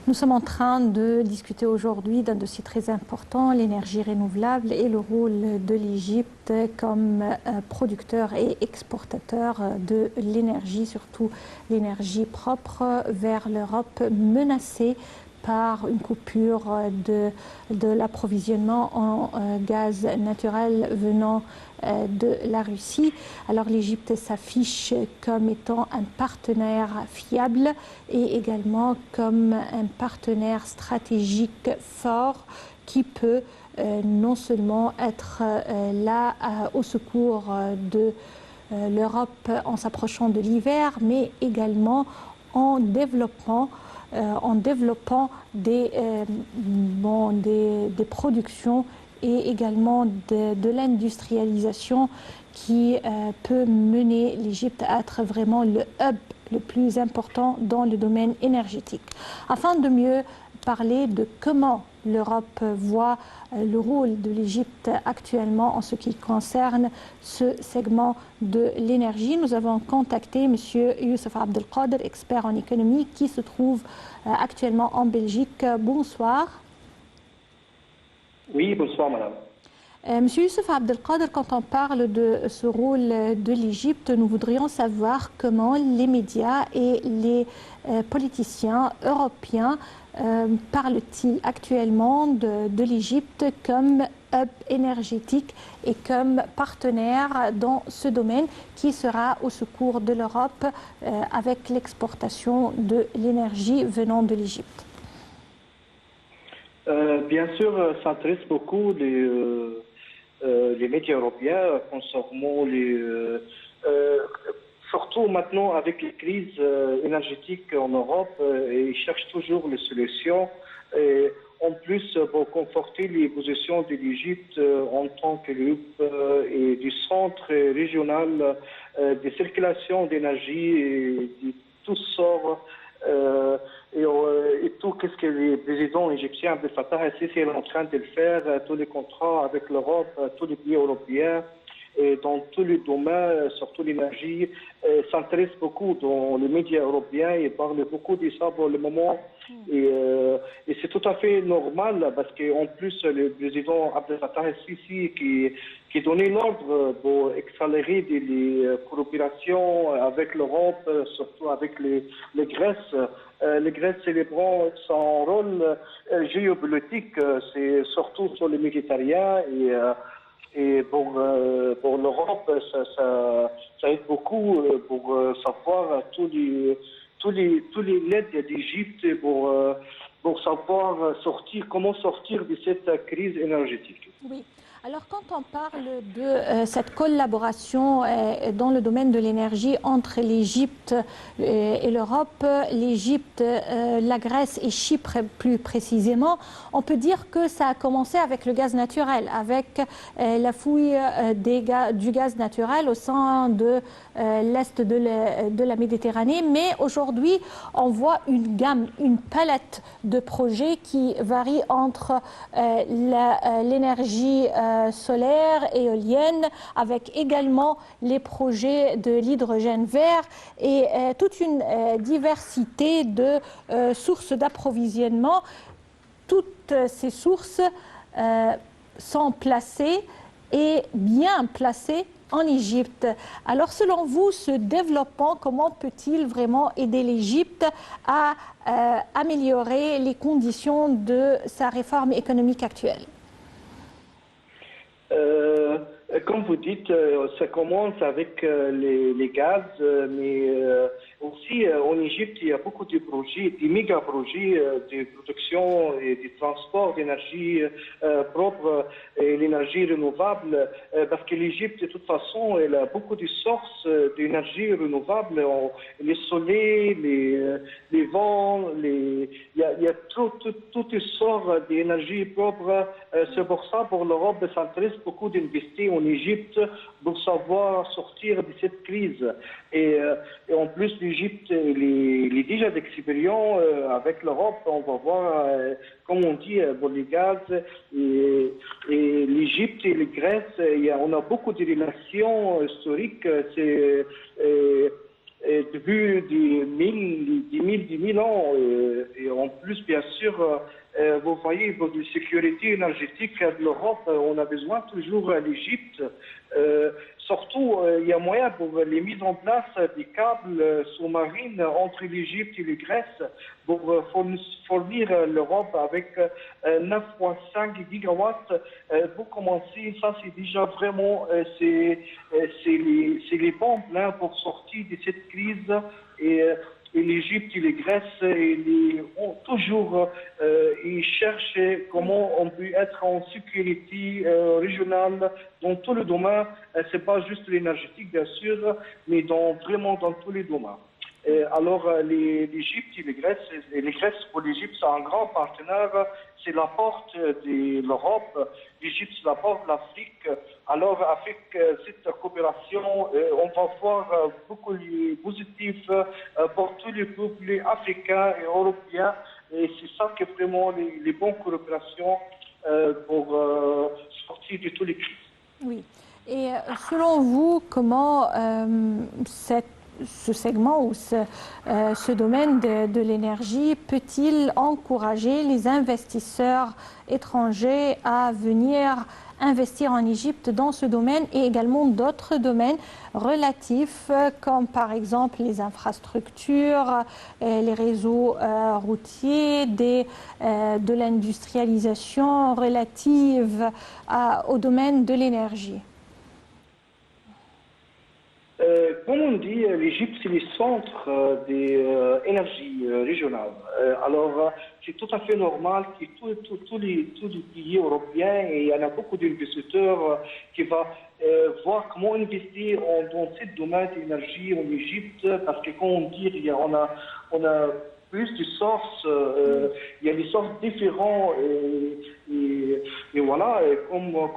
Nous sommes en train de discuter aujourd'hui d'un dossier très important, l'énergie renouvelable et le rôle de l'Égypte comme producteur et exportateur de l'énergie, surtout l'énergie propre vers l'Europe menacée par une coupure de l'approvisionnement en gaz naturel venant de la Russie. Alors l'Égypte s'affiche comme étant un partenaire fiable et également comme un partenaire stratégique fort qui peut non seulement être là au secours de l'Europe en s'approchant de l'hiver, mais également en développant des productions et également de l'industrialisation qui peut mener l'Égypte à être vraiment le hub le plus important dans le domaine énergétique. Afin de mieux parler de comment l'Europe voit le rôle de l'Égypte actuellement en ce qui concerne ce segment de l'énergie, nous avons contacté M. Youssef Abdelkader, expert en économie, qui se trouve actuellement en Belgique. Bonsoir. Oui, bonsoir madame. Monsieur Youssef Abdelkader, quand on parle de ce rôle de l'Égypte, nous voudrions savoir comment les médias et les politiciens européens parlent-ils actuellement de l'Égypte comme hub énergétique et comme partenaire dans ce domaine qui sera au secours de l'Europe avec l'exportation de l'énergie venant de l'Égypte. Bien sûr, ça intéresse beaucoup les médias européens concernant surtout maintenant avec les crises énergétiques en Europe, ils cherchent toujours les solutions. Et en plus, pour conforter les positions de l'Égypte en tant que groupe et du centre régional de circulation d'énergie et de tous sorts. Et tout ce que le président égyptien Abdel Fattah el-Sisi est en train de le faire, tous les contrats avec l'Europe, tous les pays européens, et dans tous les domaines, surtout l'énergie, s'intéresse beaucoup dans les médias européens et parle beaucoup de ça pour le moment. Et c'est tout à fait normal parce qu'en plus, le président Abdel Fattah el-Sisi qui donnait l'ordre pour accélérer les coopérations avec l'Europe, surtout avec les Grèces. Les Grèces célébrant son rôle géopolitique, c'est surtout sur le Méditerranée et pour l'Europe, ça aide beaucoup pour savoir tous les lettres d'Égypte pour savoir comment sortir de cette crise énergétique. Oui. Alors, quand on parle de cette collaboration dans le domaine de l'énergie entre l'Égypte et l'Europe, l'Égypte, la Grèce et Chypre plus précisément, on peut dire que ça a commencé avec le gaz naturel, avec la fouille du gaz naturel au sein de l'est de la Méditerranée. Mais aujourd'hui, on voit une gamme, une palette de projets qui varie entre l'énergie solaire, éolienne, avec également les projets de l'hydrogène vert et toute une diversité de sources d'approvisionnement. Toutes ces sources sont placées et bien placées en Égypte. Alors, selon vous, ce développement, comment peut-il vraiment aider l'Égypte à améliorer les conditions de sa réforme économique actuelle? Comme vous dites, ça commence avec les gaz, mais aussi en Égypte, il y a beaucoup de projets, des méga-projets de production et de transport d'énergie propre et l'énergie renouvelable, parce que l'Égypte, de toute façon, elle a beaucoup de sources d'énergie renouvelable, les soleils, les vents, il y a toutes sortes d'énergie propre. C'est pour ça, pour l'Europe, ça intéresse beaucoup d'investir en Égypte pour savoir sortir de cette crise. Et en plus, l'Égypte est déjà d'expérience avec l'Europe. On va voir, comme on dit, pour les gaz. Et l'Égypte et la Grèce, on a beaucoup de relations historiques. Depuis des mille ans. Et en plus, plus, bien sûr, vous voyez, pour la sécurité énergétique de l'Europe, on a besoin toujours de l'Égypte. Surtout, il y a moyen pour les mises en place des câbles sous-marines entre l'Égypte et la Grèce pour fournir l'Europe avec 9,5 gigawatts. Pour commencer, ça c'est déjà vraiment c'est les bons plans pour sortir de cette crise. Et l'Égypte et la Grèce, toujours, ils cherchent comment on peut être en sécurité régionale dans tous les domaines. C'est pas juste l'énergétique, bien sûr, mais vraiment dans tous les domaines. Alors, l'Égypte et les Grèce pour l'Égypte, c'est un grand partenaire. C'est la porte de l'Europe. L'Égypte, c'est la porte de l'Afrique. Alors, avec cette coopération, on va voir beaucoup de positifs pour tous les peuples africains et européens. Et c'est ça qui est vraiment les bonnes coopérations pour sortir de tous les crises. Oui. Et selon vous, comment ce segment ou ce domaine de l'énergie peut-il encourager les investisseurs étrangers à venir investir en Égypte dans ce domaine et également d'autres domaines relatifs comme par exemple les infrastructures, les réseaux routiers, de l'industrialisation relative au domaine de l'énergie? Comme on dit, l'Égypte, c'est le centre des énergies régionales. Alors, c'est tout à fait normal que tous les pays européens, et il y en a beaucoup d'investisseurs qui vont voir comment investir dans ce domaine d'énergie en Égypte, parce que, comme on dit, on a plus de sources, il y a des sources différentes et voilà, comme on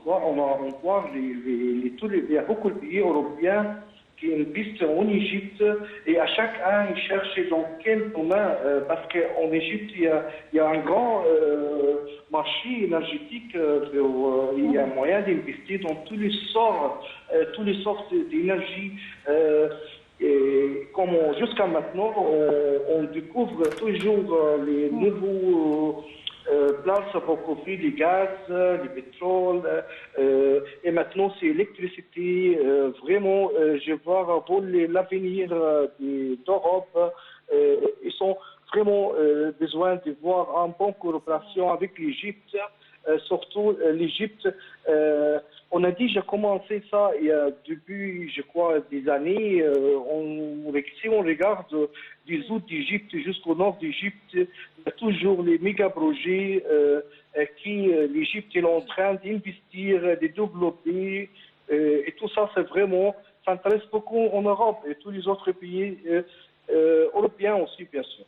voit, on voit il y a beaucoup de pays européens qui investissent en Égypte et à chacun ils cherchent dans quel domaine, parce qu'en Égypte il y a un grand marché énergétique, il y a moyen d'investir dans tous les sortes d'énergie. Et comme jusqu'à maintenant, on découvre toujours les nouveaux places pour couvrir les gaz, les pétroles, et maintenant c'est l'électricité. Vraiment, je vois pour l'avenir d'Europe, ils ont vraiment besoin de voir une bonne coopération avec l'Égypte, surtout l'Égypte. On a déjà commencé ça depuis, je crois, des années. Si on regarde du sud d'Égypte jusqu'au nord d'Égypte, il y a toujours les méga-projets qui l'Égypte est en train d'investir, de développer. Et tout ça, c'est vraiment, ça intéresse beaucoup en Europe et tous les autres pays européens aussi, bien sûr.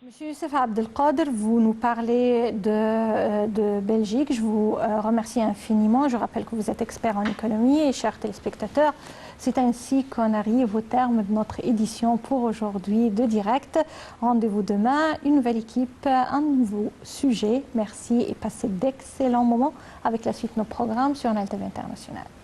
Monsieur Youssef Abdelkader, vous nous parlez de Belgique. Je vous remercie infiniment. Je rappelle que vous êtes expert en économie et chers téléspectateurs, c'est ainsi qu'on arrive au terme de notre édition pour aujourd'hui de Direct. Rendez-vous demain, une nouvelle équipe, un nouveau sujet. Merci et passez d'excellents moments avec la suite de nos programmes sur NALTV International.